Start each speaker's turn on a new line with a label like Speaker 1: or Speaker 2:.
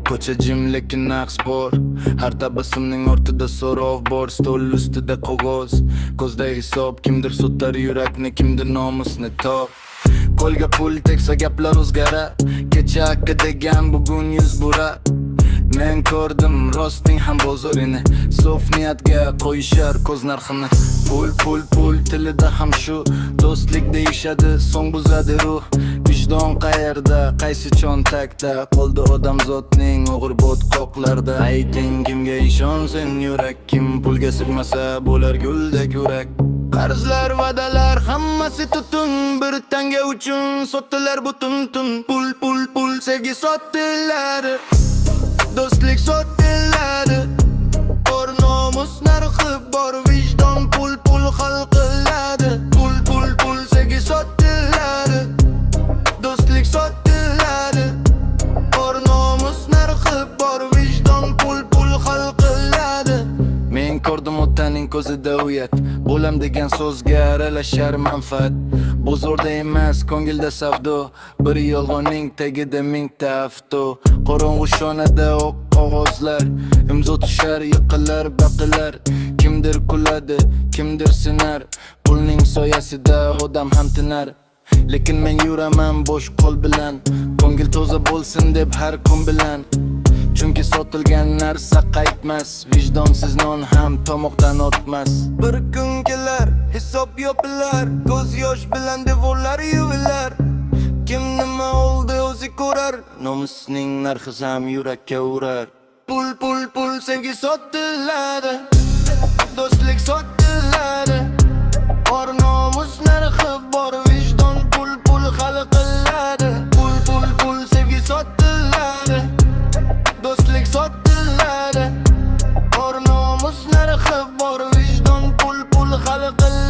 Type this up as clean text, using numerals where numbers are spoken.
Speaker 1: Ko'cha jim lekin naqs bor. Har tabassumning ortida so'rov bor. Stol ustida qog'oz, ko'zda hisob. Kimdir sotar yurakni, kimdir nomusni top. Qo'lga pul teksa gaplar o'zgarar. Kecha haqqa degan bugun yuz burar. Men ko'rdim rostning ham bozorini. Sof niyatga qo'yishar ko'z narxini. Pul tilida ham shu. Do'stlik deyishadi, so'ng buzadi ruh. Vijdon qayerda, qaysi cho'ntakda? Qoldi odamzodning o'g'ir botqoqlarda. Ayting kimga ishonsin yurak, kim pulga sig'masa bo'lar guldek yurak. Qarzlar, va'dalar hammasi tutun. Bir tanga uchun sotdilar butun tun. Pul sevgi sotdilar, do'stlik sotdilar. Bor nomus narxi, bor vijdon pul hal qiladi. Pul sevgi sotdilar, do'stlik sotdilar. Bor nomus narxi, bor vijdon pul hal qiladi. Men ko'rdim otaning ko'zida uyat, bo'lam degan so'zga aralashar manfaat. Bozorda emas, ko'ngilda savdo. Bir yolg'onning tagida mingta avto. Qorong'u shonada o'q qog'ozlar, imzo tushar, yiqilar, baqilar. Kimdir kuladi, kimdir sinar. Pulning soyasida odam ham tinar. Lekin men yuraman bo'sh qo'l bilan, ko'ngil toza bo'lsin deb har kun bilan. Chunki sotilgan narsa qaytmas, vijdonsiz non ham tomoqdan o'tmas. Bir kun kelar, hisob yopilar, ko'z yosh bilan devorlar yuvilar. Kim nima oldi o'zi ko'rar, nomusning narxi ham yurakka urar. Pul sevgi sotdilar, do'stlik sotdilar. Bor nomus narxi, bor vijdon pul hal qiladi. Pul sevgi sotdilar, do'stlik sotdilar. Bor nomus narxi, bor vijdon pul hal qiladi.